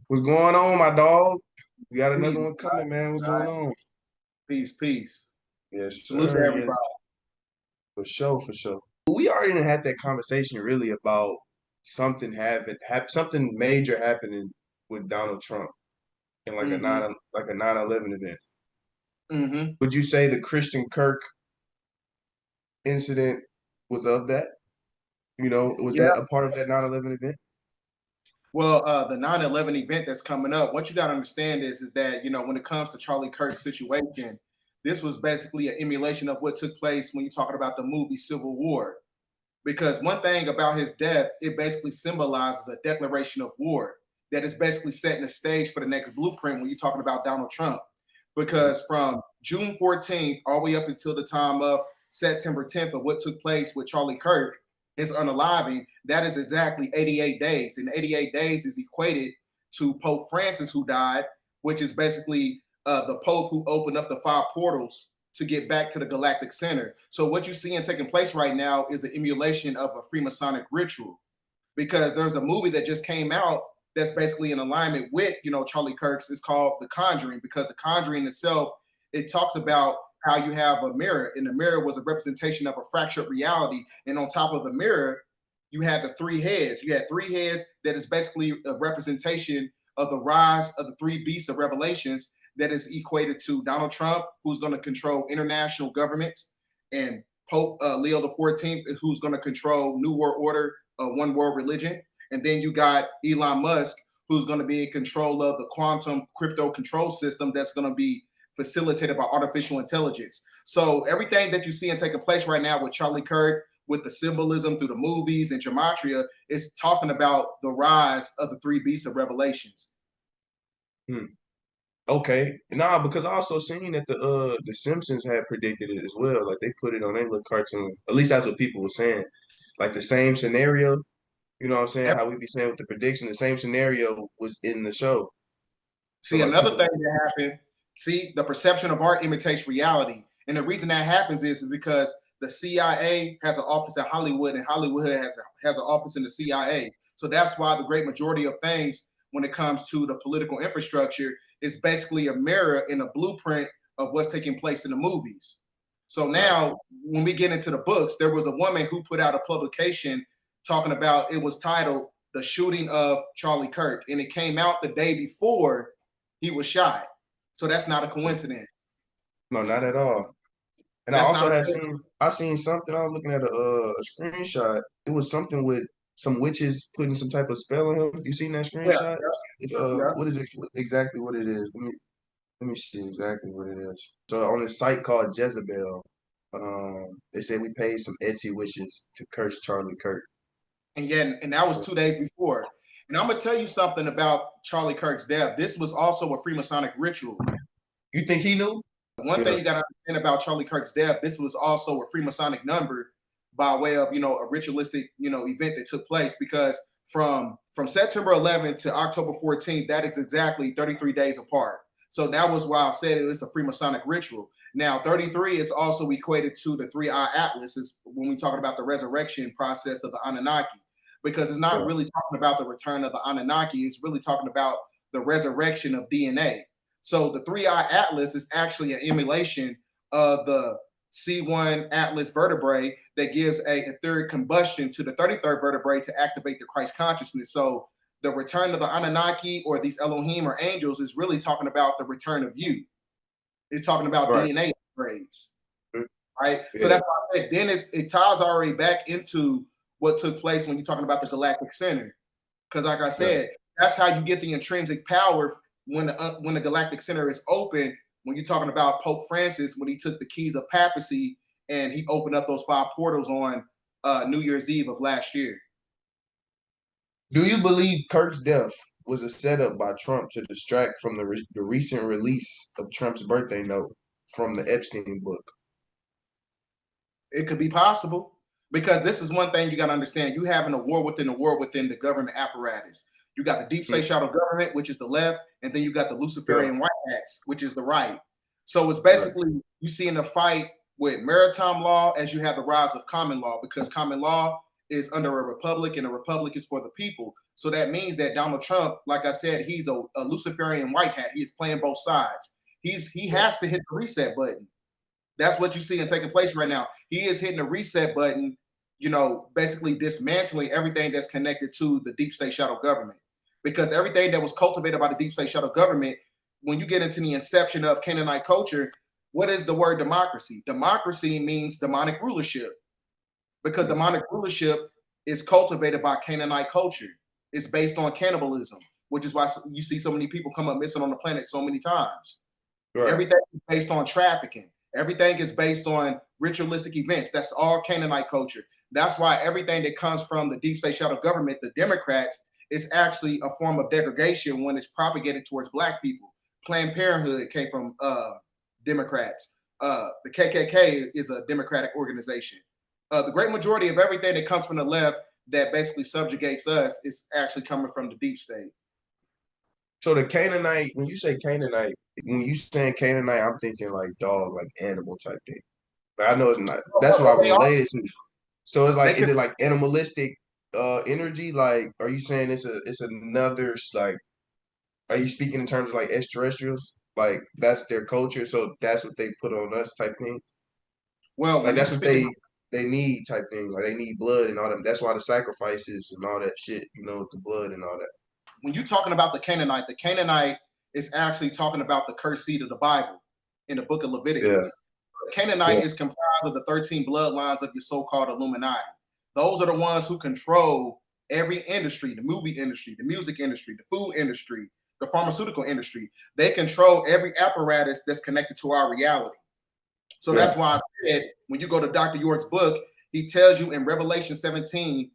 What's going on, my dog? We got Peace, another one coming, man. What's going on? peace, peace. Yes, Salute to sir. Yes, everybody. for sure, for sure. We already done had that conversation really about something major happening with Donald Trump in like a Mm-hmm. 9/11 event. Mm-hmm. Would you say the Christian Kirk incident was of that? Was Yeah. that a part of that 9/11 event? Well, the 9/11 event that's coming up, what you got to understand is that, when it comes to Charlie Kirk's situation, this was basically an emulation of what took place when you're talking about the movie Civil War. Because one thing about his death, it basically symbolizes a declaration of war that is basically setting the stage for the next blueprint when you're talking about Donald Trump. Because from June 14th all the way up until the time of September 10th of what took place with Charlie Kirk, his unaliving, that is exactly 88 days. And 88 days is equated to Pope Francis, who died, which is basically the Pope who opened up the five portals to get back to the galactic center. So what you see and taking place right now is an emulation of a Freemasonic ritual, because there's a movie that just came out that's basically in alignment with, Charlie Kirk's. Is called The Conjuring, because The Conjuring itself, it talks about how you have a mirror, and the mirror was a representation of a fractured reality, and on top of the mirror you had the three heads. You had three heads that is basically a representation of the rise of the three beasts of Revelations, that is equated to Donald Trump, who's going to control international governments, and Pope Leo the 14th, who's going to control New World Order, one world religion. And then you got Elon Musk, who's going to be in control of the quantum crypto control system that's going to be facilitated by artificial intelligence. So everything that you see and taking place right now with Charlie Kirk, with the symbolism through the movies and gematria, is talking about the rise of the three beasts of Revelations. Hmm. Okay. Nah, because I also seen that the Simpsons had predicted it as well. Like they put it on their little cartoon. At least that's what people were saying. Like the same scenario, you know what I'm saying? How we be saying with the prediction, the same scenario was in the show. So See, like another people, thing that happened, see, the perception of art imitates reality. And the reason that happens is because the CIA has an office in Hollywood, and Hollywood has an office in the CIA. So that's why the great majority of things, when it comes to the political infrastructure, is basically a mirror and a blueprint of what's taking place in the movies. So right. now, when we get into the books, there was a woman who put out a publication talking about, it was titled The Shooting of Charlie Kirk, and it came out the day before he was shot. So that's not a coincidence. No, not at all. And I That's also not a had I seen something. I was looking at a screenshot. It was something with some witches putting some type of spell on him. You seen that yeah, screenshot? It's, yeah. what is it exactly? What it is? Let me see exactly what it is. So on a site called Jezebel, they said we paid some Etsy witches to curse Charlie Kirk. And yet, and that was 2 days before. And I'm gonna tell you something about Charlie Kirk's death. This was also a Freemasonic ritual. You think he knew? One Yeah. thing you got to understand about Charlie Kirk's death, this was also a Freemasonic number by way of, a ritualistic, event that took place, because from September 11th to October 14th, that is exactly 33 days apart. So that was why I said it was a Freemasonic ritual. Now, 33 is also equated to the three-eye atlas, is when we talking about the resurrection process of the Anunnaki, because it's not Yeah. really talking about the return of the Anunnaki. It's really talking about the resurrection of DNA. So the three-eye atlas is actually an emulation of the C1 atlas vertebrae that gives a etheric combustion to the 33rd vertebrae to activate the Christ consciousness. So the return of the Anunnaki, or these Elohim or angels, is really talking about the return of you. It's talking about Right. DNA upgrades, right? So Yeah. that's why I said then it ties already back into what took place when you're talking about the galactic center. Because like I Yeah. said, that's how you get the intrinsic power when the galactic center is open. When you're talking about Pope Francis, when he took the keys of papacy and he opened up those five portals on New Year's Eve of last year. Do you believe Kirk's death was a setup by Trump to distract from the recent release of Trump's birthday note from the Epstein book? It could be possible, because this is one thing you got to understand. You having a war within the government apparatus. You got the deep Hmm. state shadow government, which is the left, and then you got the Yeah. Luciferian white hats, which is the right. So it's Right. basically you see in a fight with maritime law as you have the rise of common law, because common law is under a republic, and a republic is for the people. So that means that Donald Trump, like I said, he's a Luciferian white hat. He is playing both sides. He has to hit the reset button. That's what you see and taking place right now. He is hitting the reset button, basically dismantling everything that's connected to the deep state shadow government. Because everything that was cultivated by the deep state shadow government, when you get into the inception of Canaanite culture, what is the word democracy? Democracy means demonic rulership, because demonic rulership is cultivated by Canaanite culture. It's based on cannibalism, which is why you see so many people come up missing on the planet so many times. Right. Everything is based on trafficking. Everything is based on ritualistic events. That's all Canaanite culture. That's why everything that comes from the deep state shadow government, the Democrats, is actually a form of degradation when it's propagated towards Black people. Planned Parenthood came from Democrats. The KKK is a Democratic organization. The great majority of everything that comes from the left that basically subjugates us is actually coming from the deep state. So the Canaanite, when you say Canaanite, when you saying Canaanite, I'm thinking like dog, like animal type thing. Like I know it's not. That's what I They are. related to. So it's They like, is can. it like animalistic energy? Like, are you saying it's another like? Are you speaking in terms of like extraterrestrials? Like that's their culture, so that's what they put on us type thing. Well, Like when you that's what speak, they need type thing. Like they need blood and all that. That's why the sacrifices and all that shit. With the blood and all that. when you're talking about the Canaanite is actually talking about the cursed seed of the Bible in the book of Yeah. Leviticus. The Canaanite Yeah. is comprised of the 13 bloodlines of your so-called Illuminati. Those are the ones who control every industry, the movie industry, the music industry, the food industry, the pharmaceutical industry. They control every apparatus that's connected to our reality. So Yeah. that's why I said when you go to Dr. York's book, he tells you in Revelation 17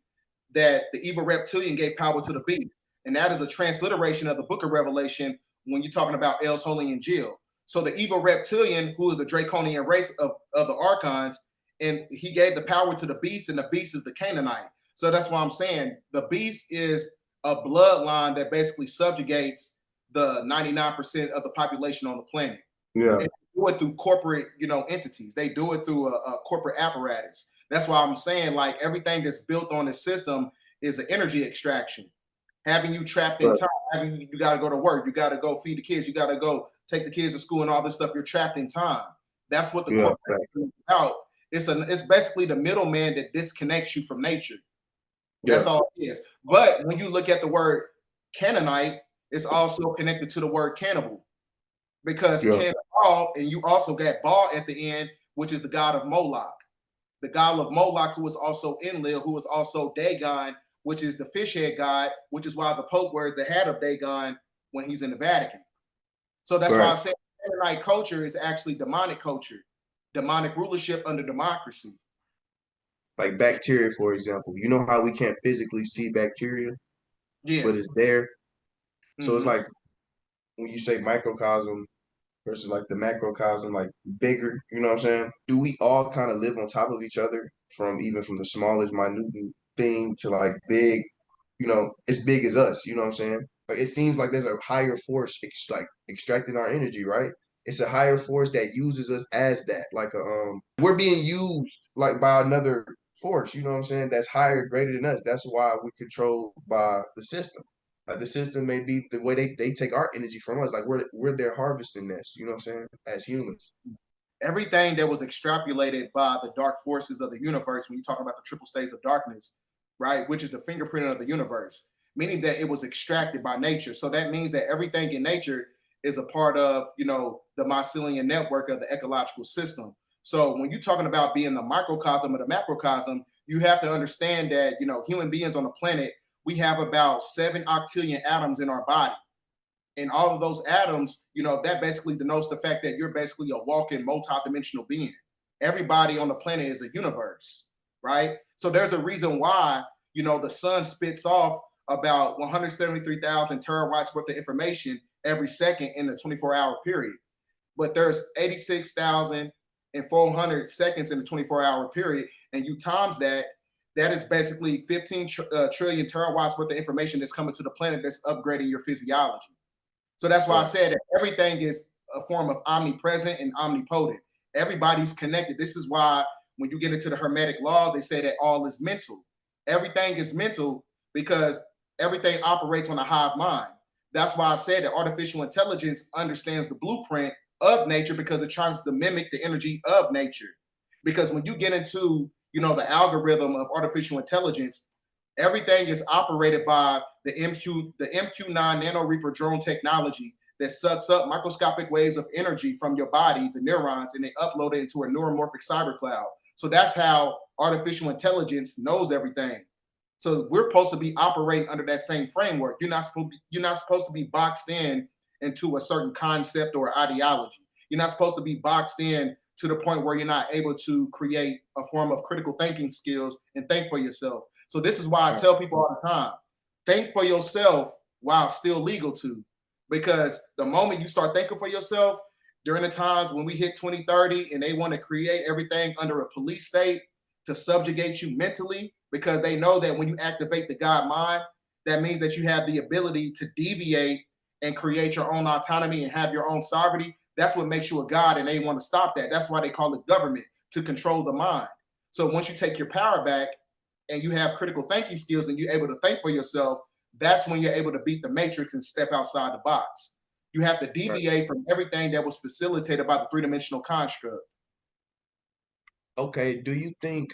that the evil reptilian gave power to the beast. And that is a transliteration of the book of Revelation when you're talking about El's holy Angel. So the evil reptilian, who is the draconian race of the archons, and he gave the power to the beast, and the beast is the Canaanite. So that's why I'm saying the beast is a bloodline that basically subjugates the 99% of the population on the planet. Yeah. And they do it through corporate, entities. They do it through a corporate apparatus. That's why I'm saying like everything that's built on this system is an energy extraction, having you trapped in Right. time, having you got to go to work, you got to go feed the kids, you got to go take the kids to school and all this stuff. You're trapped in time. That's what the Yeah. corporation is about. It's basically the middleman that disconnects you from nature. Yeah. That's all it is. But when you look at the word Canaanite, it's also connected to the word cannibal, because Yeah. cannibal, and you also got Baal at the end, which is the god of Moloch. The god of Moloch, who is also Enlil, who is also Dagon, which is the fish head god, which is why the Pope wears the hat of Dagon when he's in the Vatican. So that's why Right. I say Canaanite culture is actually demonic culture, demonic rulership under democracy. Like bacteria, for example. You know how we can't physically see bacteria, Yeah. but it's there. So it's Mm-hmm. like when you say microcosm versus like the macrocosm, like bigger, you know what I'm saying? Do we all kind of live on top of each other from even from the smallest minute thing to like big, as big as us, you know what I'm saying? Like it seems like there's a higher force like extracting our energy, right? It's a higher force that uses us as that. Like we're being used like by another force, you know what I'm saying? That's higher, greater than us. That's why we're controlled by the system. Like the system may be the way they take our energy from us. Like we're there harvesting this, you know what I'm saying? As humans. Everything that was extrapolated by the dark forces of the universe, when you talk about the triple states of darkness, right, which is the fingerprint of the universe, meaning that it was extracted by nature. So that means that everything in nature is a part of, the mycelium network of the ecological system. So when you're talking about being the microcosm or the macrocosm, you have to understand that, human beings on the planet, we have about 7 octillion atoms in our body. And all of those atoms, that basically denotes the fact that you're basically a walking multi-dimensional being. Everybody on the planet is a universe, right? So there's a reason why, the sun spits off about 173,000 terabytes worth of information every second in the 24-hour period. But there's 86,400 seconds in the 24-hour period. And you times that, that is basically 15 trillion terawatts worth of information that's coming to the planet that's upgrading your physiology. So that's why I Right. said that everything is a form of omnipresent and omnipotent. Everybody's connected. This is why when you get into the Hermetic laws, they say that all is mental. Everything is mental because everything operates on a hive mind. That's why I said that artificial intelligence understands the blueprint of nature because it tries to mimic the energy of nature. Because when you get into, the algorithm of artificial intelligence, everything is operated by the MQ9 nano reaper drone technology that sucks up microscopic waves of energy from your body, the neurons, and they upload it into a neuromorphic cyber cloud. So that's how artificial intelligence knows everything. So we're supposed to be operating under that same framework. You're not supposed to be boxed in into a certain concept or ideology. You're not supposed to be boxed in to the point where you're not able to create a form of critical thinking skills and think for yourself. So this is why I tell people all the time, think for yourself while still legal to. Because the moment you start thinking for yourself, during the times when we hit 2030 and they want to create everything under a police state to subjugate you mentally, because they know that when you activate the God mind, that means that you have the ability to deviate and create your own autonomy and have your own sovereignty. That's what makes you a God, and they want to stop that. That's why they call it government, to control the mind. So once you take your power back and you have critical thinking skills and you're able to think for yourself, that's when you're able to beat the matrix and step outside the box. You have to Right. deviate from everything that was facilitated by the three-dimensional construct. Okay, do you think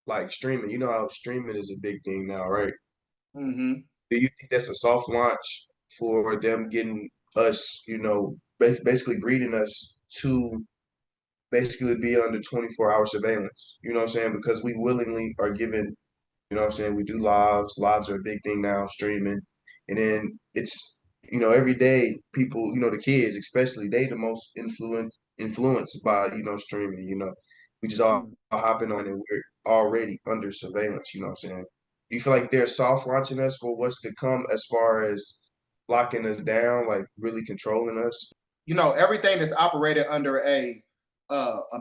like streaming, you know how streaming is a big thing now, right? Mm-hmm. Do you think that's a soft launch for them getting us, basically breeding us to basically be under 24-hour surveillance? You know what I'm saying? Because we willingly are given, you know what I'm saying? We do lives. Lives are a big thing now, streaming. And then it's, every day people, the kids especially, they the most influenced by, streaming, We just all hopping on and we're already under surveillance, you know what I'm saying? Do you feel like they're soft launching us for what's to come as far as locking us down, like really controlling us? Everything that's operated under a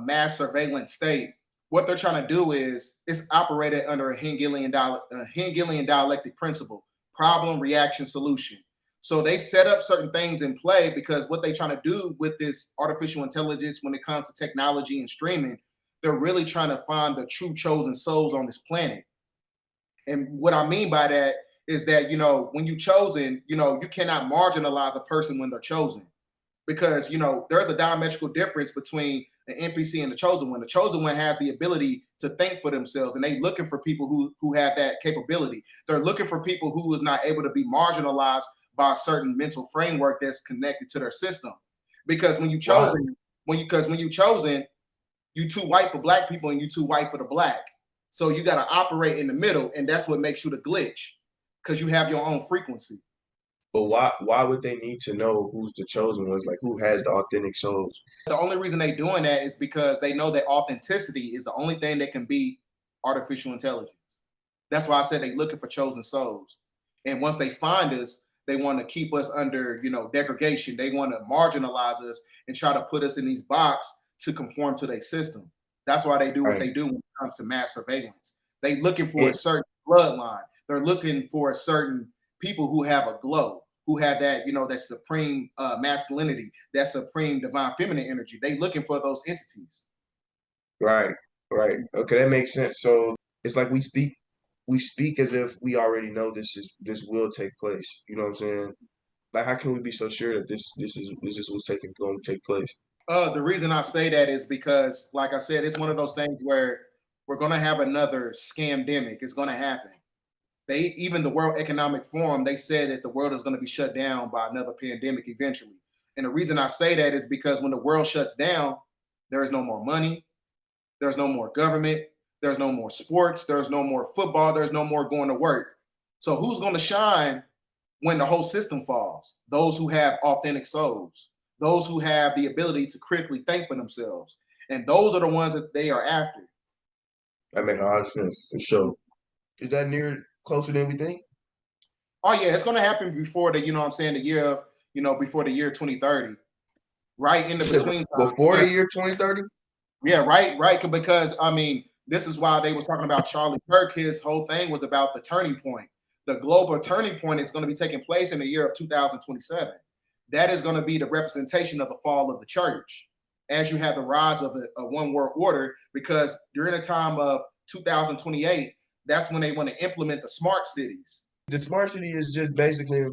mass surveillance state, what they're trying to do is it's operated under a Hegelian dialectic principle: problem, reaction, solution. So they set up certain things in play because what they're trying to do with this artificial intelligence when it comes to technology and streaming, they're really trying to find the true chosen souls on this planet. And what I mean by that is that, when you chosen, you cannot marginalize a person when they're chosen, because there's a diametrical difference between the NPC and the chosen one. The chosen one has the ability to think for themselves, and they looking for people who have that capability. They're looking for people who is not able to be marginalized by a certain mental framework that's connected to their system. Because when you Why? chosen, when you chosen, you too white for black people and you too white for the black. So you got to operate in the middle, and that's what makes you the glitch, because you have your own frequency. But why would they need to know who's the chosen ones? Like who has the authentic souls? The only reason they doing that is because they know that authenticity is the only thing that can beat artificial intelligence. That's why I said they looking for chosen souls. And once they find us, they want to keep us under, degradation. They want to marginalize us and try to put us in these boxes to conform to their system. That's why they do what Right. they do when it comes to mass surveillance. They looking for a And certain bloodline. They're looking for a certain people who have a glow, who have that, that supreme masculinity, that supreme divine feminine energy. They looking for those entities. right, right. Okay, that makes sense. So it's like we speak as if we already know this will take place. You know what I'm saying? Like how can we be so sure that this is what's going to take place? The reason I say that is because, like I said, it's one of those things where we're going to have another scamdemic. It's going to happen. Even the World Economic Forum, they said that the world is going to be shut down by another pandemic eventually. And the reason I say that is because when the world shuts down, there is no more money, there's no more government, there's no more sports, there's no more football, there's no more going to work. So who's going to shine when the whole system falls? Those who have authentic souls, those who have the ability to critically think for themselves. And those are the ones that they are after. That makes a lot of sense for sure. Is that near closer than we think? Oh yeah, it's going to happen before the, what I'm saying, the year of, before the year 2030, right in the You said between time. before the year 2030? Yeah, right. Because I mean, this is why they was talking about Charlie Kirk. His whole thing was about the turning point. The global turning point is going to be taking place in the year of 2027. That is going to be the representation of the fall of the church, as you have the rise of a one world order. Because during the time of 2028, that's when they want to implement the smart cities. The smart city is just basically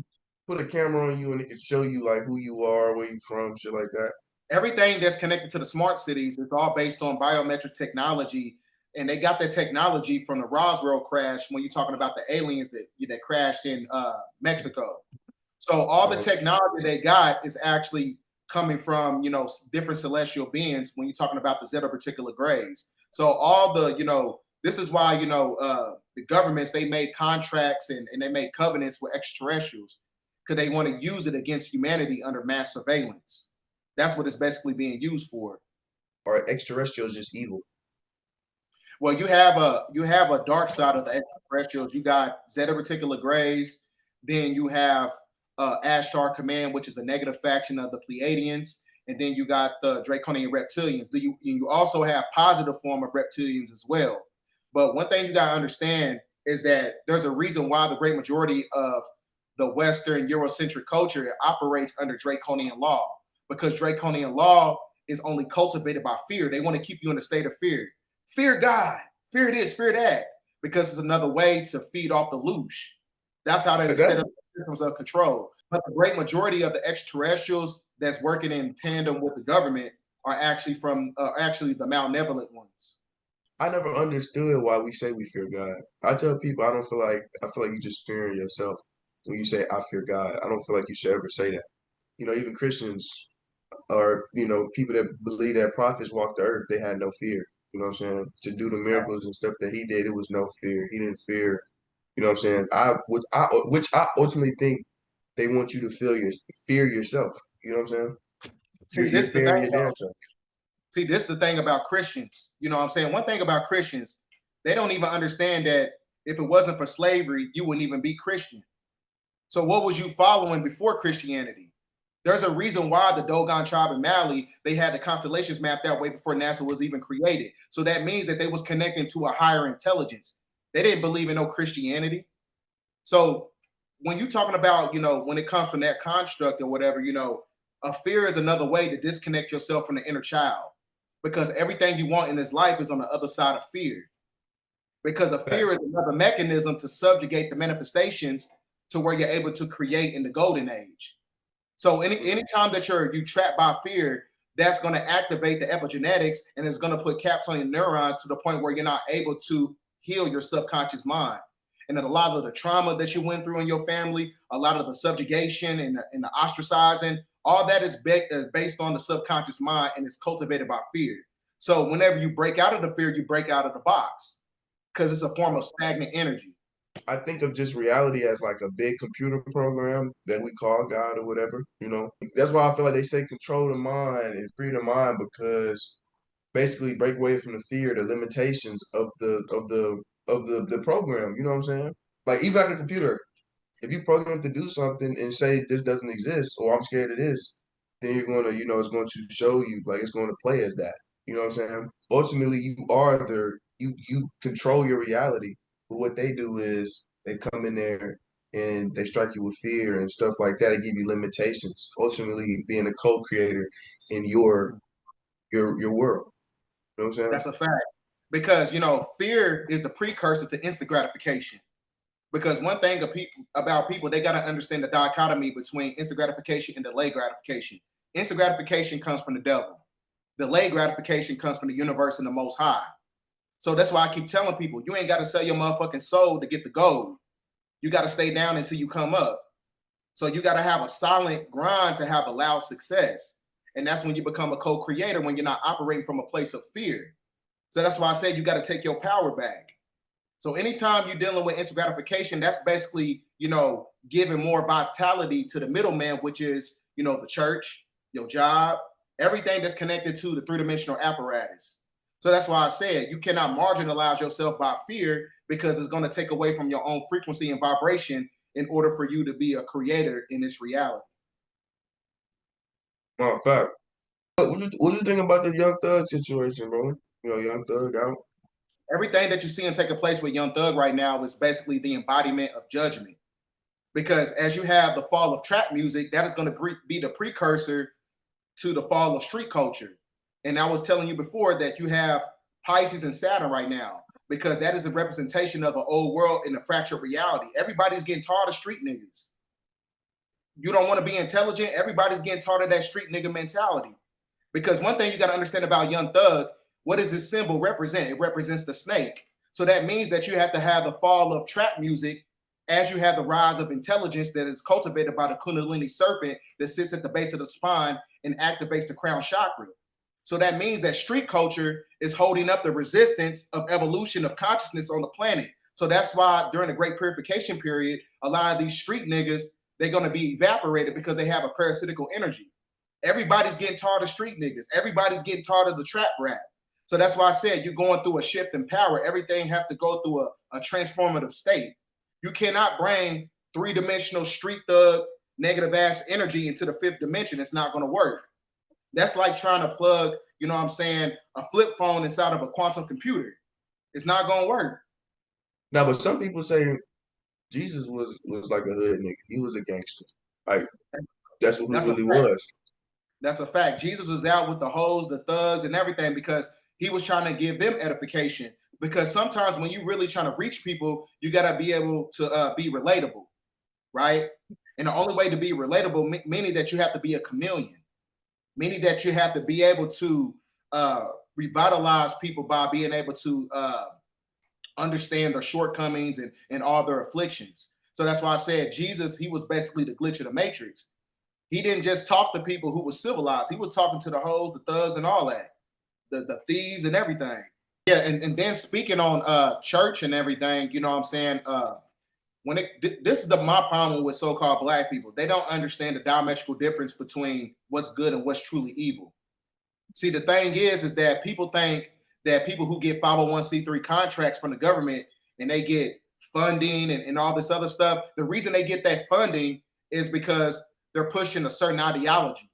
put a camera on you and it can show you like who you are, where you from, shit like that. Everything that's connected to the smart cities is all based on biometric technology, and they got that technology from the Roswell crash. When you're talking about the aliens that crashed in Mexico, so all the Uh-huh. technology they got is actually coming from different celestial beings. When you're talking about the Zeta Particular Grays, so all the this is why the governments, they made contracts and they made covenants with extraterrestrials because they want to use it against humanity under mass surveillance. That's what it's basically being used for. Or extraterrestrials just evil. Well, you have a dark side of the extraterrestrials. You got Zeta Reticular Grays, then you have Ashtar Command, which is a negative faction of the Pleiadians, and then you got the Draconian Reptilians. You also have positive form of reptilians as well. But one thing you got to understand is that there's a reason why the great majority of the Western Eurocentric culture operates under Draconian law, because Draconian law is only cultivated by fear. They want to keep you in a state of fear. Fear God, fear this, fear that, because it's another way to feed off the loosh. That's how they set up Exactly. systems of control. But the great majority of the extraterrestrials that's working in tandem with the government are actually the malevolent ones. I never understood why we say we fear God. I tell people I feel like you just fearing yourself when you say I fear God. I don't feel like you should ever say that. Even Christians or people that believe that prophets walked the earth, they had no fear. You know what I'm saying? To do the miracles and stuff that he did, it was no fear. He didn't fear. You know what I'm saying? Which I ultimately think they want you to fear yourself. You know what I'm saying? See, You're this is the fearing thing your though. damn self. See, this is the thing about Christians. You know what I'm saying? One thing about Christians, they don't even understand that if it wasn't for slavery, you wouldn't even be Christian. So what was you following before Christianity? There's a reason why the Dogon tribe in Mali, they had the constellations mapped that way before NASA was even created. So that means that they was connecting to a higher intelligence. They didn't believe in no Christianity. So when you're talking about, when it comes from that construct or whatever, a fear is another way to disconnect yourself from the inner child, because everything you want in this life is on the other side of fear. Because a fear is Facts. another mechanism to subjugate the manifestations to where you're able to create in the golden age. So anytime that you trapped by fear, that's going to activate the epigenetics and it's going to put caps on your neurons to the point where you're not able to heal your subconscious mind. And then a lot of the trauma that you went through in your family, a lot of the subjugation and the ostracizing, all that is based on the subconscious mind and is cultivated by fear. So whenever you break out of the fear, you break out of the box because it's a form of stagnant energy. I think of just reality as like a big computer program that we call God or whatever. That's why I feel like they say control the mind and free the mind, because basically break away from the fear, the limitations of the program. You know what I'm saying? Like even like a computer, if you program to do something and say this doesn't exist or I'm scared of this, then you're gonna, it's going to show you like it's going to play as that. You know what I'm saying? Ultimately, you control your reality. But what they do is they come in there and they strike you with fear and stuff like that. They give you limitations. Ultimately, being a co-creator in your world. You know what I'm saying? That's a fact. Because fear is the precursor to instant gratification. Because one thing about people, they got to understand the dichotomy between instant gratification and delayed gratification. Instant gratification comes from the devil. Delayed gratification comes from the universe and the Most High. So that's why I keep telling people, you ain't got to sell your motherfucking soul to get the gold. You got to stay down until you come up. So you got to have a silent grind to have a loud success. And that's when you become a co-creator, when you're not operating from a place of fear. So that's why I said you got to take your power back. So anytime you're dealing with instant gratification, that's basically, giving more vitality to the middleman, which is, the church, your job, everything that's connected to the three-dimensional apparatus. So that's why I said you cannot marginalize yourself by fear, because it's going to take away from your own frequency and vibration in order for you to be a creator in this reality. No, fact. What you think about the Young Thug situation, bro? Young Thug out. Everything that you're seeing taking place with Young Thug right now is basically the embodiment of judgment. Because as you have the fall of trap music, that is going to be the precursor to the fall of street culture. And I was telling you before that you have Pisces and Saturn right now. because that is a representation of an old world in a fractured reality. Everybody's getting taught of street niggas. You don't want to be intelligent. Everybody's getting taught of that street nigga mentality. Because one thing you got to understand about Young Thug, what does this symbol represent? It represents the snake. So that means that you have to have the fall of trap music as you have the rise of intelligence that is cultivated by the Kundalini serpent that sits at the base of the spine and activates the crown chakra. So that means that street culture is holding up the resistance of evolution of consciousness on the planet. So that's why during the Great Purification period, a lot of these street niggas, they're going to be evaporated because they have a parasitical energy. Everybody's getting taught of street niggas. Everybody's getting taught of the trap rap. So that's why I said you're going through a shift in power. Everything has to go through a transformative state. You cannot bring three-dimensional street thug negative ass energy into the fifth dimension. It's not going to work. That's like trying to plug, you know what I'm saying, a flip phone inside of a quantum computer. It's not going to work. Now, but some people say Jesus was like a hood nigga. He was a gangster. Like that's what he That's a really fact. was. That's a fact. Jesus was out with the hoes, the thugs, and everything because he was trying to give them edification. Because sometimes when you really trying to reach people, you got to be able to be relatable, right? And the only way to be relatable, meaning that you have to be a chameleon, meaning that you have to be able to revitalize people by being able to understand their shortcomings and all their afflictions. So that's why I said Jesus, he was basically the glitch of the matrix. He didn't just talk to people who were civilized. He was talking to the hoes, the thugs, and all that, the thieves and everything. Yeah, and then speaking on church and everything, you know what I'm saying? This is my problem with so-called black people. They don't understand the diametrical difference between what's good and what's truly evil. See, the thing is that people think that people who get 501c3 contracts from the government and they get funding and all this other stuff, the reason they get that funding is because they're pushing a certain ideology.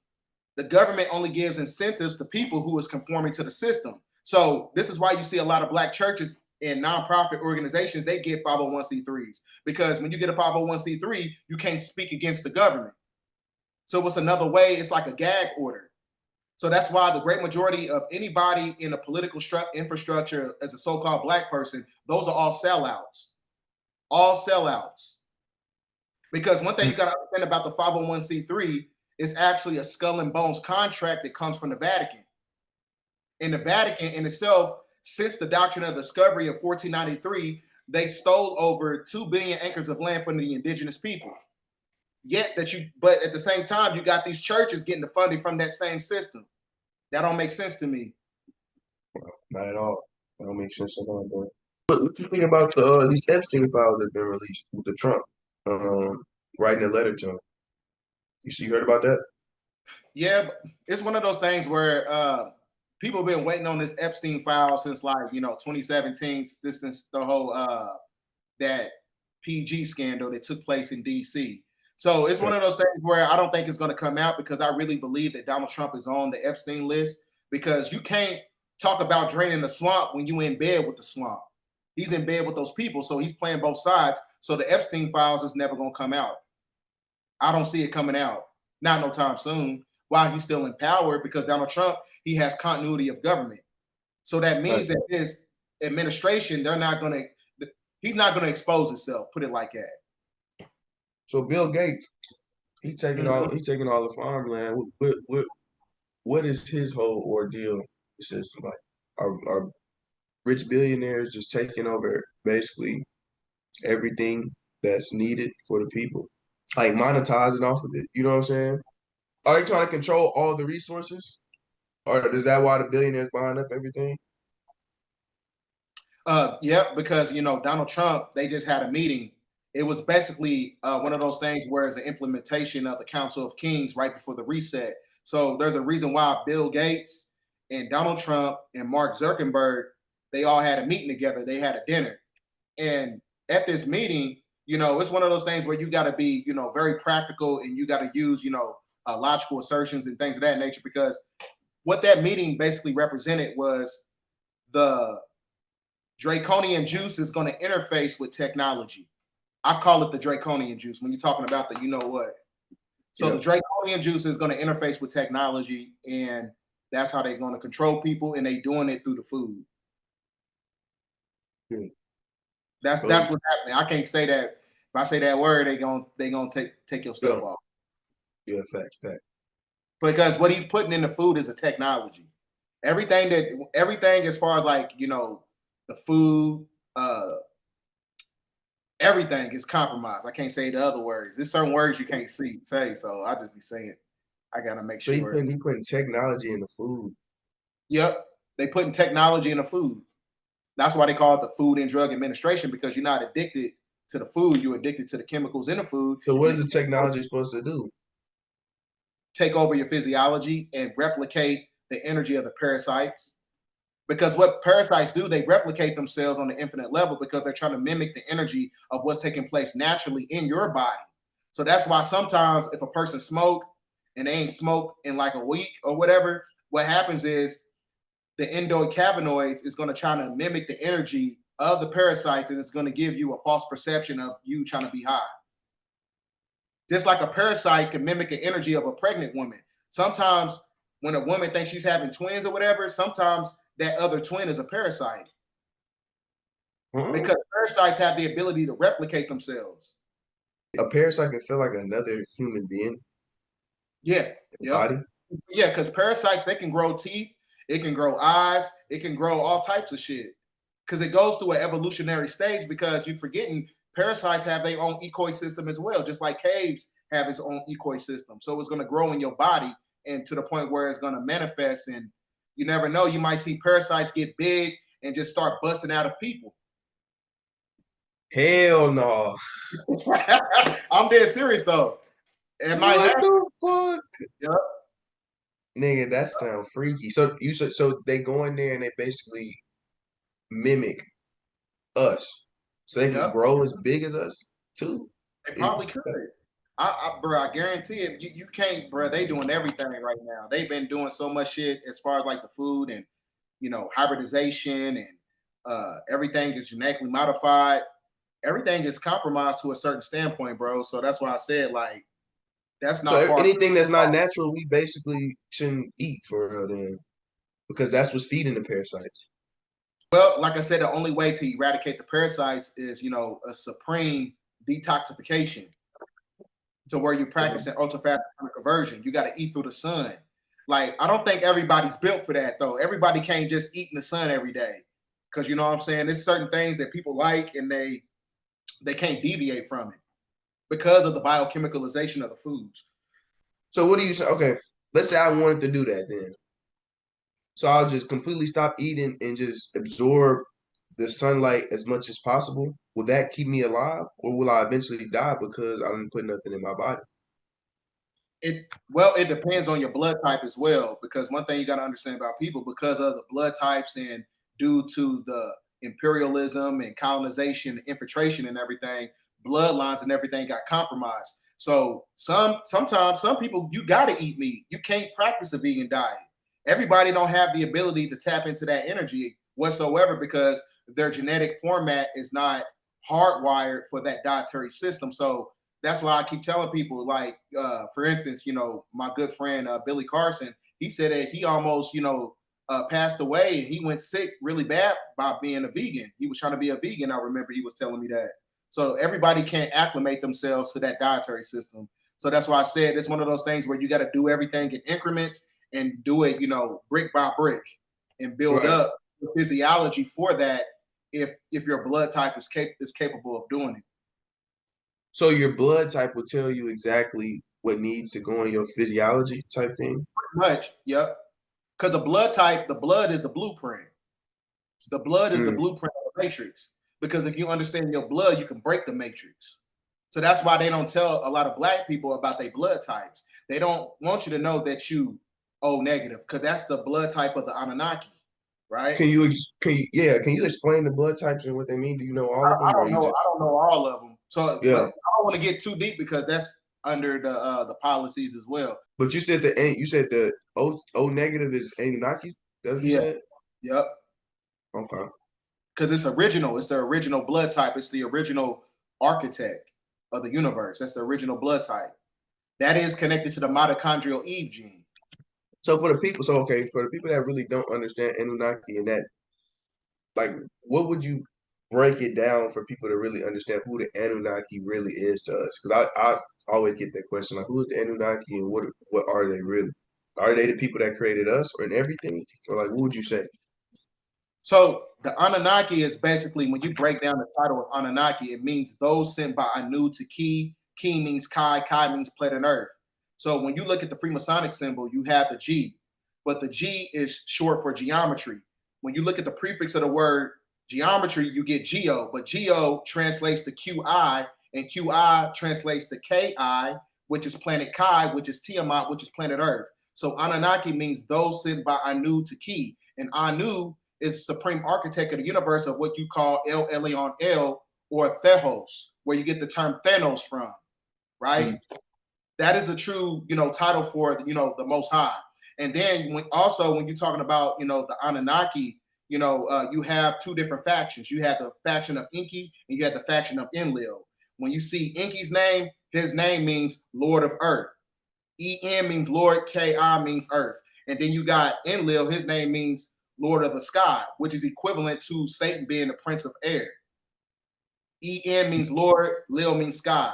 The government only gives incentives to people who is conforming to the system. So this is why you see a lot of black churches and nonprofit organizations, they get 501c3s, because when you get a 501c3, you can't speak against the government. So what's another way? It's like a gag order. So that's why the great majority of anybody in a political infrastructure as a so-called black person, those are all sellouts. All sellouts. Because one thing you got to understand about the 501c3 is actually a skull and bones contract that comes from the Vatican. And the Vatican in itself, since the Doctrine of Discovery of 1493, they stole over 2 billion acres of land from the indigenous people. But at the same time, you got these churches getting the funding from that same system. That don't make sense to me. Not at all. That don't make sense at all, bro. What you think about these Epstein files that have been released with the Trump writing a letter to him? You heard about that? Yeah, it's one of those things where people have been waiting on this Epstein file since 2017, since the whole that PG scandal that took place in DC. So it's one of those things where I don't think it's going to come out because I really believe that Donald Trump is on the Epstein list, because you can't talk about draining the swamp when you in bed with the swamp. He's in bed with those people, so he's playing both sides. So the Epstein files is never going to come out. I don't see it coming out. Not no time soon. While he's still in power, because Donald Trump, he has continuity of government. So that means that this administration, he's not going to expose himself, put it like that. So Bill Gates, he's taking all the farmland. What is his whole ordeal? It's just like are rich billionaires just taking over basically everything that's needed for the people, like monetizing off of it. You know what I'm saying? Are they trying to control all the resources, or is that why the billionaires buying up everything? Yep, because Donald Trump, they just had a meeting. It was basically one of those things where it's an implementation of the Council of Kings right before the reset. So there's a reason why Bill Gates and Donald Trump and Mark Zuckerberg, they all had a meeting together. They had a dinner. And at this meeting, it's one of those things where you got to be, very practical, and you got to use, logical assertions and things of that nature, because what that meeting basically represented was the draconian juice is going to interface with technology. I call it the draconian juice when you're talking about the what. So the draconian juice is going to interface with technology, and that's how they're going to control people, and they're doing it through the food. Hmm. That's So what's happening. I can't say that. If I say that word, they gonna take your stuff yeah, off. yeah, fact. Because what he's putting in the food is a technology. Everything as far as like, the food, everything is compromised. I can't say the other words. There's certain words you can't say, so I just be saying I gotta make So sure. he putting technology in the food. Yep. They putting technology in the food. That's why they call it the Food and Drug Administration, because you're not addicted to the food, you're addicted to the chemicals in the food, So what and is the technology supposed to do? take over your physiology and replicate the energy of the parasites. Because what parasites do, they replicate themselves on the infinite level because they're trying to mimic the energy of what's taking place naturally in your body. So that's why sometimes if a person smoke and they ain't smoked in like a week or whatever, what happens is the endocannabinoids is going to try to mimic the energy of the parasites, and it's going to give you a false perception of you trying to be high. Just like a parasite can mimic the energy of a pregnant woman. Sometimes when a woman thinks she's having twins or whatever, sometimes that other twin is a parasite, Huh? because parasites have the ability to replicate themselves. A parasite can feel like another human being Yeah, in the yep. body. Yeah, because parasites, they can grow teeth, it can grow eyes, it can grow all types of shit. Because it goes through an evolutionary stage, because you're forgetting parasites have their own ecosystem as well, just like caves have its own ecosystem. So it's going to grow in your body, and to the point where it's going to manifest. And you never know, you might see parasites get big and just start busting out of people. Hell no. I'm dead serious though. It might What happen. the fuck? Yep. Nigga, that sound freaky. So so they go in there and they basically mimic us. So they can Yep. grow as big as us too. They It, probably could. Bro, I guarantee it. You can't, bro. They doing everything right now. They've been doing so much shit as far as like the food and hybridization, and everything is genetically modified. Everything is compromised to a certain standpoint, bro. So that's why I said like that's so not far from. anything that's not natural, we basically shouldn't eat for real then. Because that's what's feeding the parasites. Well, like I said, the only way to eradicate the parasites is a supreme detoxification, to where you're practicing ultra fast conversion. You got to eat through the sun. Like, I don't think everybody's built for that though. Everybody can't just eat in the sun every day, because you know what I'm saying. There's certain things that people like, and they can't deviate from it because of the biochemicalization of the foods. So what do you say? Okay, let's say I wanted to do that then. So I'll just completely stop eating and just absorb the sunlight as much as possible. Will that keep me alive, or will I eventually die because I didn't put nothing in my body? It depends on your blood type as well, because one thing you got to understand about people, because of the blood types and due to the imperialism and colonization, infiltration and everything, bloodlines and everything got compromised. So sometimes some people, you got to eat meat. You can't practice a vegan diet. Everybody don't have the ability to tap into that energy whatsoever, because their genetic format is not hardwired for that dietary system. So that's why I keep telling people, like, for instance, my good friend Billy Carson, he said that he almost, passed away, and he went sick really bad by being a vegan. He was trying to be a vegan. I remember he was telling me that. So everybody can't acclimate themselves to that dietary system. So that's why I said it's one of those things where you got to do everything in increments and do it, brick by brick, and build Right. up the physiology for that. If your blood type is capable of doing it. So your blood type will tell you exactly what needs to go in your physiology type thing. Much, yep. Because the blood is the blueprint. The blood is the Mm. blueprint of the matrix. Because if you understand your blood, you can break the matrix. So that's why they don't tell a lot of black people about their blood types. They don't want you to know that you O negative, because that's the blood type of the Anunnaki, right? Can you explain the blood types and what they mean? Do you know all of I them, or don't you know. just I don't know all of them. So, but I yeah? don't want to get too deep, because that's under the policies as well. But you said the O negative is Anunnakis. That's what you Yeah. said. Yep. Okay. Because it's original. It's the original blood type. It's the original architect of the universe. That's the original blood type. That is connected to the mitochondrial Eve gene. So for the people, so okay, for the people that really don't understand Anunnaki and that, like, what would you? break it down for people to really understand who the Anunnaki really is to us. Because I always get that question, like, who is the Anunnaki and what are they really? Are they the people that created us or in everything? Or like, what would you say? So the Anunnaki is basically, when you break down the title of Anunnaki, it means those sent by Anu to Ki. Ki means Kai. Kai means planet Earth. So when you look at the Freemasonic symbol, you have the G, but the G is short for geometry. When you look at the prefix of the word geometry, you get geo, but geo translates to QI, and QI translates to KI, which is planet Kai, which is Tiamat, which is planet Earth. So Anunnaki means those sent by Anu to Ki, and Anu is supreme architect of the universe, of what you call El Elyon El, or Theos, where you get the term Thanos from, right? Mm. That is the true, title for, the Most High. And then when you're talking about, the Anunnaki, you have two different factions. You have the faction of Enki and you have the faction of Enlil. When you see Enki's name, his name means Lord of Earth. En means Lord, Ki means Earth. And then you got Enlil, his name means Lord of the Sky, which is equivalent to Satan being the Prince of Air. En means Lord, Lil means Sky.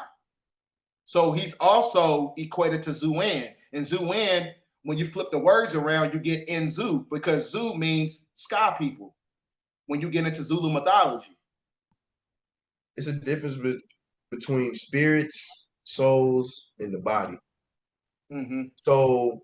So he's also equated to Zuan. And Zuan, when you flip the words around, you get Nzu, because Zu means sky people when you get into Zulu mythology. It's a difference between spirits, souls, and the body. Mm-hmm. So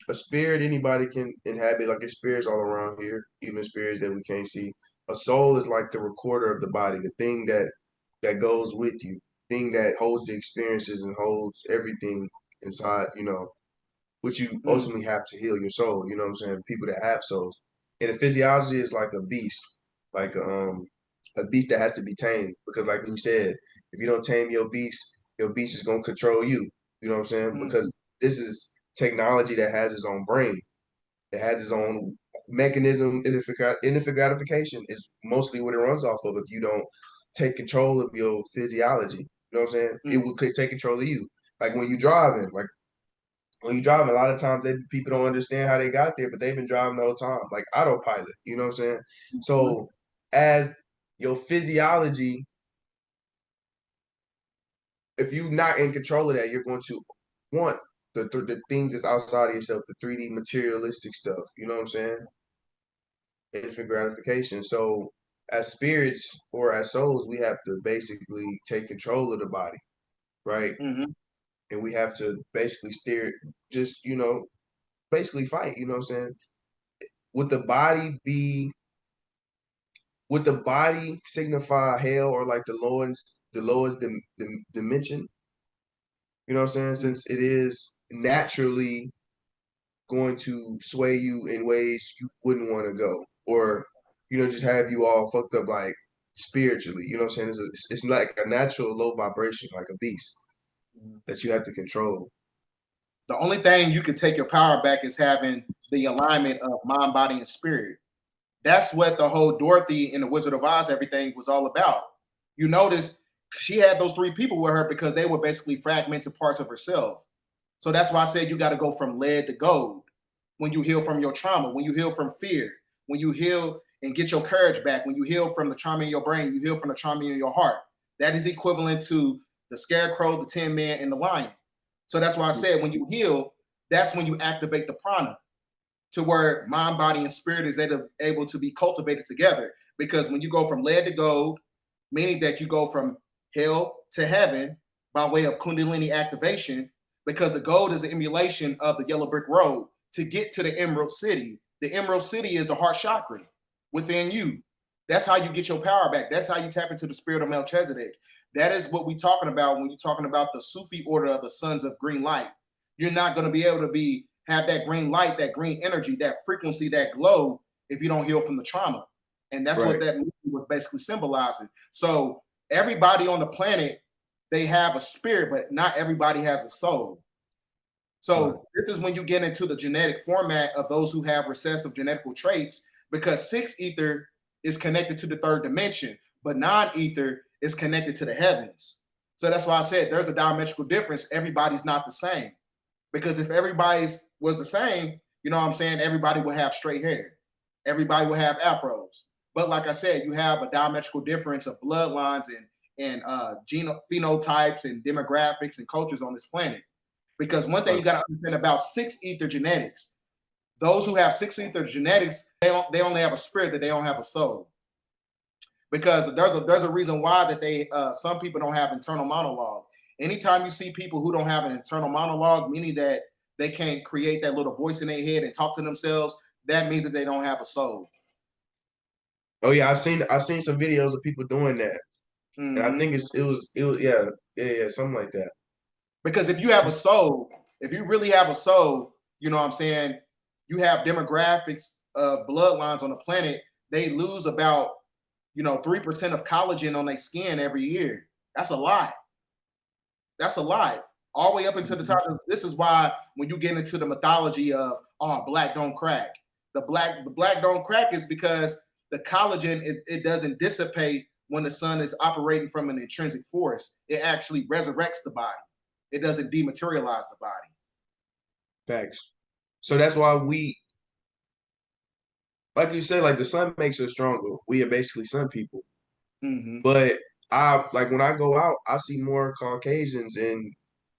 a spirit anybody can inhabit, like there's spirits all around here, even spirits that we can't see. A soul is like the recorder of the body, the thing that goes with you, thing that holds the experiences and holds everything inside, which you Mm-hmm. ultimately have to heal your soul, you know what I'm saying? People that have souls. And the physiology is like a beast, like a beast that has to be tamed. Because like you said, if you don't tame your beast is gonna control you. You know what I'm saying? Mm-hmm. Because this is technology that has its own brain. It has its own mechanism. Infant gratification is mostly what it runs off of if you don't take control of your physiology. You know what I'm saying? It will take control of you. Like when you drive, a lot of times people don't understand how they got there, but they've been driving the whole time, like autopilot. You know what I'm saying? Mm-hmm. So as your physiology, if you're not in control of that, you're going to want the things that's outside of yourself, the 3D materialistic stuff. You know what I'm saying? Instant gratification. So as spirits or as souls, we have to basically take control of the body, right? Mm-hmm. And we have to basically steer, just basically fight. You know what I'm saying? Would the body be would the body signify hell or like the lowest dimension? You know what I'm saying? Since it is naturally going to sway you in ways you wouldn't want to go, or just have you all fucked up like spiritually. You know what I'm saying? It's like a natural low vibration, like a beast Mm-hmm. that you have to control. The only thing you can take your power back is having the alignment of mind, body, and spirit. That's what the whole Dorothy in the Wizard of Oz, everything was all about. You notice she had those three people with her because they were basically fragmented parts of herself. So that's why I said you got to go from lead to gold when you heal from your trauma, when you heal from fear, when you heal and get your courage back, when you heal from the trauma in your brain, you heal from the trauma in your heart. That is equivalent to the scarecrow, the Tin Man, and the lion. So that's why I said when you heal, that's when you activate the prana, to where mind, body, and spirit is able to be cultivated together. Because when you go from lead to gold, meaning that you go from hell to heaven by way of Kundalini activation, because the gold is an emulation of the yellow brick road to get to the Emerald City. The Emerald City is the heart chakra within you. That's how you get your power back. That's how you tap into the spirit of Melchizedek. That is what we're talking about when you're talking about the Sufi order of the Sons of Green Light. You're not going to be able to have that green light, that green energy, that frequency, that glow if you don't heal from the trauma. And that's what Right. that movie was basically symbolizing. So everybody on the planet, they have a spirit, but not everybody has a soul. Right. So this is when you get into the genetic format of those who have recessive genetical traits, because six ether is connected to the third dimension, but non-ether is connected to the heavens. So that's why I said there's a diametrical difference. Everybody's not the same. Because if everybody was the same, you know what I'm saying, everybody would have straight hair. Everybody would have afros. But like I said, you have a diametrical difference of bloodlines and phenotypes and demographics and cultures on this planet. Because one thing Right. you got to understand about six ether genetics, those who have six ether genetics, they only have a spirit, that they don't have a soul. Because there's a reason why that they some people don't have internal monologue. Anytime you see people who don't have an internal monologue, meaning that they can't create that little voice in their head and talk to themselves, that means that they don't have a soul. Oh yeah, I seen some videos of people doing that, and I Mm-hmm. think it was yeah something like that. Because if you have a soul, if you really have a soul, you know what I'm saying, you have demographics of bloodlines on the planet, they lose about 3% of collagen on their skin every year. That's a lot. That's a lot. All the way up into the Mhm. top. This is why when you get into the mythology of black don't crack. The black don't crack is because the collagen it doesn't dissipate when the sun is operating from an intrinsic force. It actually resurrects the body. It doesn't dematerialize the body. Facts. So that's why like you said, like the sun makes us stronger. We are basically sun people. Mm-hmm. But I like when I go out, I see more Caucasians, and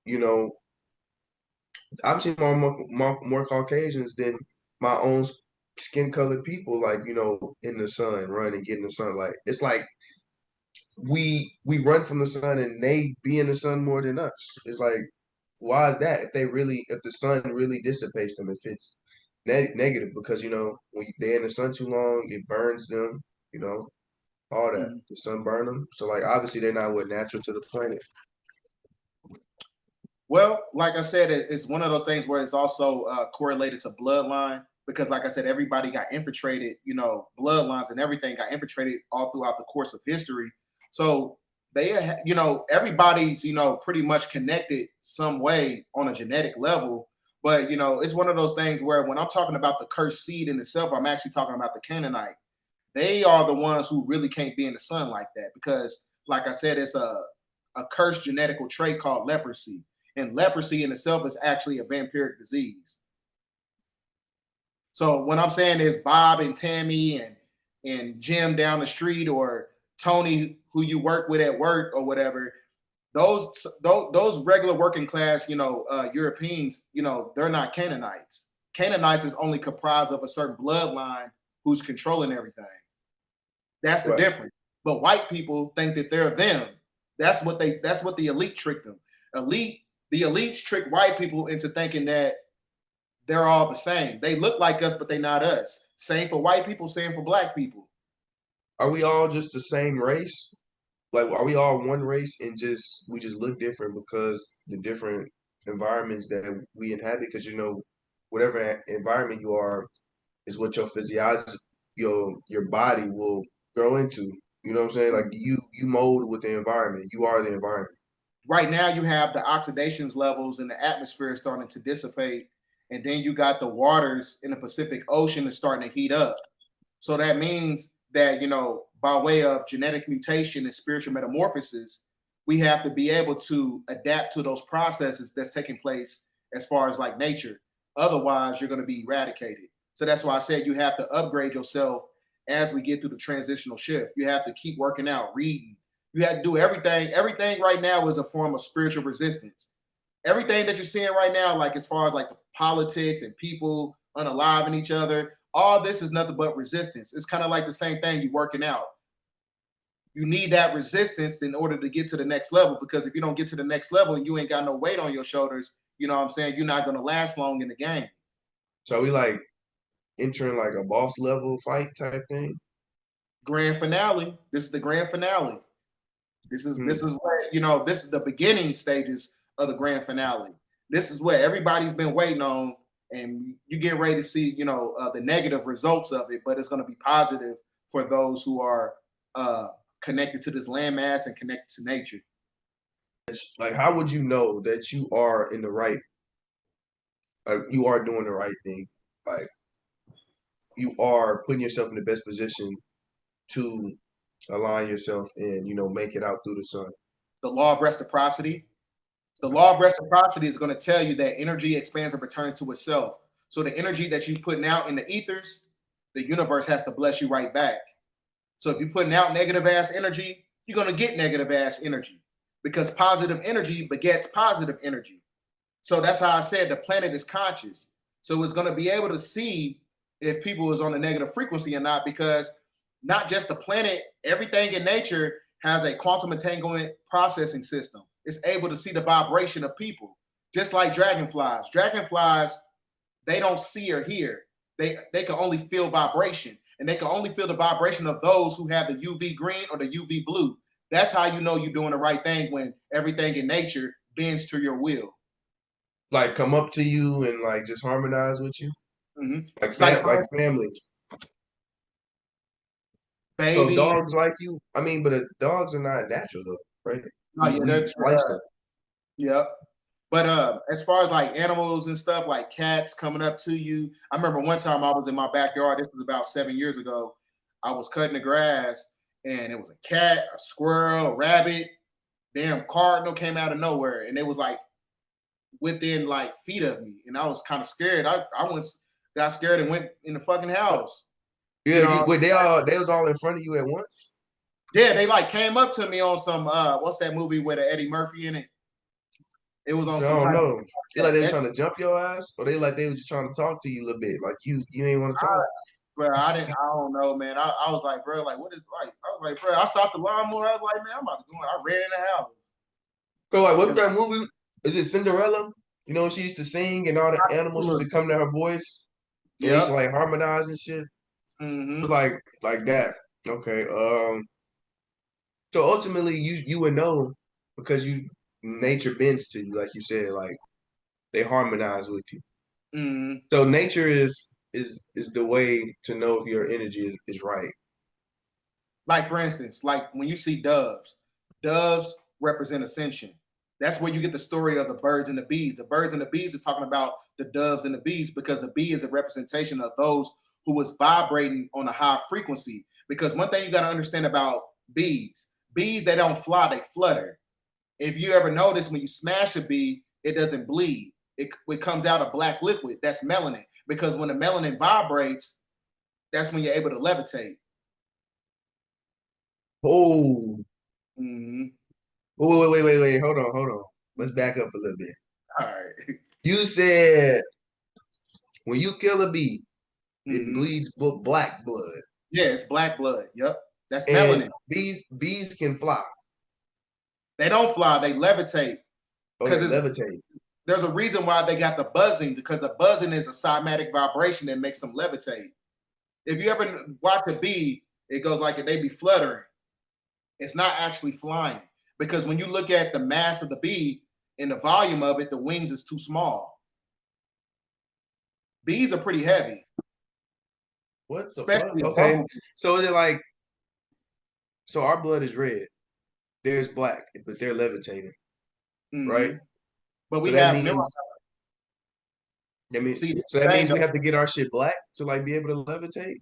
you know, I've seen more Caucasians than my own skin colored people. Like in the sun, run and get in the sunlight. It's like we run from the sun, and they be in the sun more than us. It's like, why is that? If the sun really dissipates them, if it's negative, because when they're in the sun too long, it burns them. You know, all that. Mm-hmm. The sun burn them. So like obviously they're not what natural to the planet. Well, like I said, it's one of those things where it's also correlated to bloodline because, like I said, everybody got infiltrated. Bloodlines and everything got infiltrated all throughout the course of history. So everybody's pretty much connected some way on a genetic level. But it's one of those things where when I'm talking about the cursed seed in itself, I'm actually talking about the Canaanite. They are the ones who really can't be in the sun like that because, like I said, it's a cursed genetical trait called leprosy. And leprosy in itself is actually a vampiric disease. So what I'm saying is Bob and Tammy and Jim down the street or Tony who you work with at work or whatever, those regular working class, Europeans, they're not Canaanites. Canaanites is only comprised of a certain bloodline who's controlling everything. That's the Right. difference. But white people think that they're them. That's what the elite trick them. The elites trick white people into thinking that they're all the same. They look like us, but they're not us. Same for white people, same for black people. Are we all just the same race? Like, are we all one race and we just look different because the different environments that we inhabit? Because whatever environment you are is what your physiology, your body will grow into. You know what I'm saying? Like you mold with the environment. You are the environment. Right now, you have the oxidations levels in the atmosphere starting to dissipate, and then you got the waters in the Pacific Ocean is starting to heat up. So that means that, by way of genetic mutation and spiritual metamorphosis, we have to be able to adapt to those processes that's taking place as far as like nature. Otherwise, you're going to be eradicated. So that's why I said you have to upgrade yourself as we get through the transitional shift. You have to keep working out, reading. You have to do everything. Everything right now is a form of spiritual resistance. Everything that you're seeing right now, like as far as like the politics and people unaliving each other, all this is nothing but resistance. It's kind of like the same thing you working out. You need that resistance in order to get to the next level because if you don't get to the next level and you ain't got no weight on your shoulders, you know what I'm saying, you're not going to last long in the game. So we like entering like a boss level fight type thing. Grand finale. This is the grand finale. This is Hmm. this is where this is the beginning stages of the grand finale. This is what everybody's been waiting on, and you get ready to see the negative results of it. But it's going to be positive for those who are uh, connected to this landmass and connected to nature. Like, how would you know that you are in the right? You are doing the right thing. Like, you are putting yourself in the best position to align yourself and make it out through the sun. The law of reciprocity. The law of reciprocity is going to tell you that energy expands and returns to itself. So the energy that you're putting out in the ethers, the universe has to bless you right back. So if you're putting out negative ass energy, you're going to get negative ass energy, because positive energy begets positive energy. So that's how I said the planet is conscious. So it's going to be able to see if people is on a negative frequency or not, because not just the planet, everything in nature has a quantum entanglement processing system. It's able to see the vibration of people, just like dragonflies. Dragonflies, they don't see or hear. They can only feel vibration, and they can only feel the vibration of those who have the UV green or the UV blue. That's how you know you're doing the right thing, when everything in nature bends to your will. Like come up to you and like just harmonize with you, Mm-hmm. like Like like family. So baby. dogs like you. I mean, but dogs are not natural though, right? Oh yeah, We spliced them. yeah. But as far as like animals and stuff, like cats coming up to you, I remember one time I was in my backyard. This was about 7 years ago. I was cutting the grass, and it was a cat, a squirrel, a rabbit, damn cardinal came out of nowhere, and it was like within like feet of me, and I was kind of scared. I once got scared and went in the fucking house. You Yeah, know, wait, they was all in front of you at once. yeah, they like came up to me on some what's that movie with Eddie Murphy in it? It was on I some don't type of know. They like they was that. trying to jump your ass, or they like they was just trying to talk to you a little bit, like you ain't want to talk. Bro, I don't know, man. I was like, bro, like, what is like? I was like, bro, I stopped the lawnmower. I was like, man, I'm about to go. I ran in the house. So like, what's that movie? Is it Cinderella? You know, she used to sing and all the animals used to come to her voice, and they used to Yep. like harmonize and shit. It was Mm-hmm. like that. Okay. So ultimately, you would know because you nature bends to you, like you said, like they harmonize with you. Mm-hmm. So nature is the way to know if your energy is right. Like for instance, like when you see doves, doves represent ascension. That's where you get the story of the birds and the bees. The birds and the bees is talking about the doves and the bees, because the bee is a representation of those who was vibrating on a high frequency. Because one thing you got to understand about bees, bees, they don't fly, they flutter. If you ever notice, when you smash a bee, it doesn't bleed. It comes out a black liquid. That's melanin. Because when the melanin vibrates, that's when you're able to levitate. Oh, Mm-hmm. wait. Hold on. Let's back up a little bit. All right. You said when you kill a bee, it Mm-hmm. bleeds black blood, Yeah, it's black blood. Yep. That's and melanin. bees can fly. They don't fly, they levitate. Oh, they Because levitate. there's a reason why they got the buzzing, because the buzzing is a cymatic vibration that makes them levitate. If you ever watch a bee, it goes like they be fluttering. It's not actually flying. Because when you look at the mass of the bee and the volume of it, the wings is too small. Bees are pretty heavy, What the fuck? especially a Okay, bumblebee. so is it like so our blood is red, there's black, but they're levitating, right? Mm-hmm. But So we have neurons. See, that's so the that thing means we though. have to get our shit black to like be able to levitate.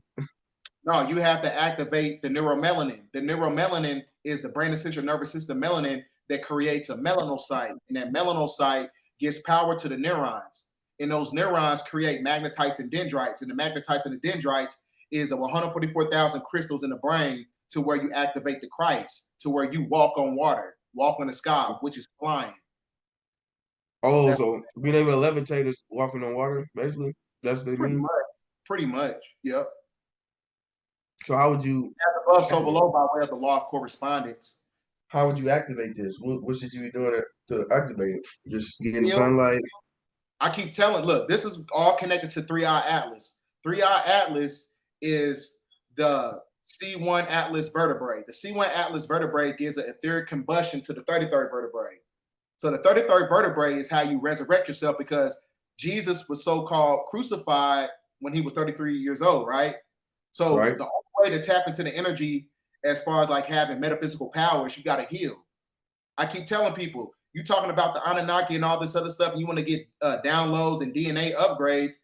No, you have to activate the neuromelanin. The neuromelanin is the brain and central nervous system melanin that creates a melanocyte. And that melanocyte gives power to the neurons. And those neurons create magnetites and dendrites. And the magnetites and the dendrites is the 144,000 crystals in the brain, to where you activate the Christ, to where you walk on water, walk on the sky, which is flying. Oh, That's so being able to levitate is walking on water, basically. That's what they pretty mean. much, pretty much. Yep. So As above, so below, by way of the law of correspondence. how would you activate this? What should you be doing to activate it? Just getting Feel sunlight. I keep telling, look, this is all connected to 3-Eye Atlas. 3-Eye Atlas is the C1 Atlas vertebrae. The C1 Atlas vertebrae gives an etheric combustion to the 33rd vertebrae. So the 33rd vertebrae is how you resurrect yourself, because Jesus was so-called crucified when he was 33 years old, right? So Right. the only way to tap into the energy, as far as like having metaphysical powers, you got to heal. I keep telling people, you talking about the Anunnaki and all this other stuff, and you want to get downloads and DNA upgrades,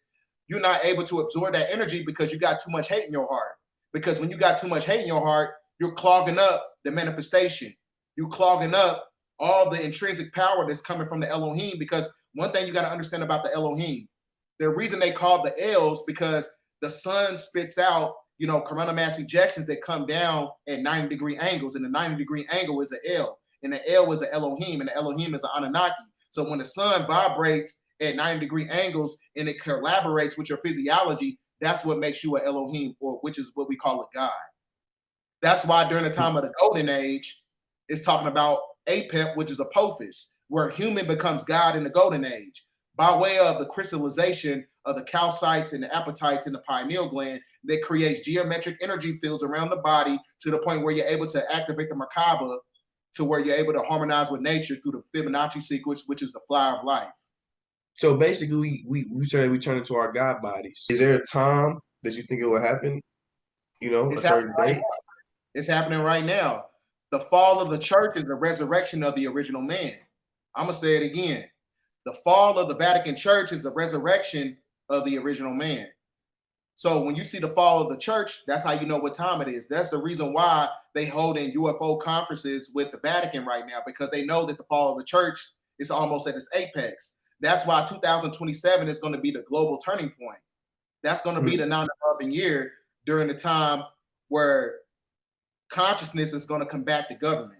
you're not able to absorb that energy because you got too much hate in your heart. Because when you got too much hate in your heart, you're clogging up the manifestation. You're clogging up all the intrinsic power that's coming from the Elohim. Because one thing you got to understand about the Elohim, the reason they call the Els, because the sun spits out coronal mass ejections that come down at 90-degree angles, and the 90-degree angle is an L, and the L is an Elohim, and the Elohim is an Anunnaki. So when the sun vibrates at 90-degree angles and it collaborates with your physiology, that's what makes you an Elohim, or which is what we call a God. That's why during the time of the Golden Age, it's talking about Apep, which is Apophis, where human becomes God in the Golden Age by way of the crystallization of the calcites and the appetites in the pineal gland that creates geometric energy fields around the body to the point where you're able to activate the Merkaba, to where you're able to harmonize with nature through the Fibonacci sequence, which is the flower of life. So basically, we say we turn into our God bodies. Is there a time that you think it will happen? A It's certain happening. date? It's happening right now. The fall of the church is the resurrection of the original man. I'm gonna say it again. The fall of the Vatican Church is the resurrection of the original man. So when you see the fall of the church, that's how you know what time it is. That's the reason why they hold in UFO conferences with the Vatican right now, because they know that the fall of the church is almost at its apex. That's why 2027 is going to be the global turning point. That's going to be the 9/11 year, during the time where consciousness is going to combat the government.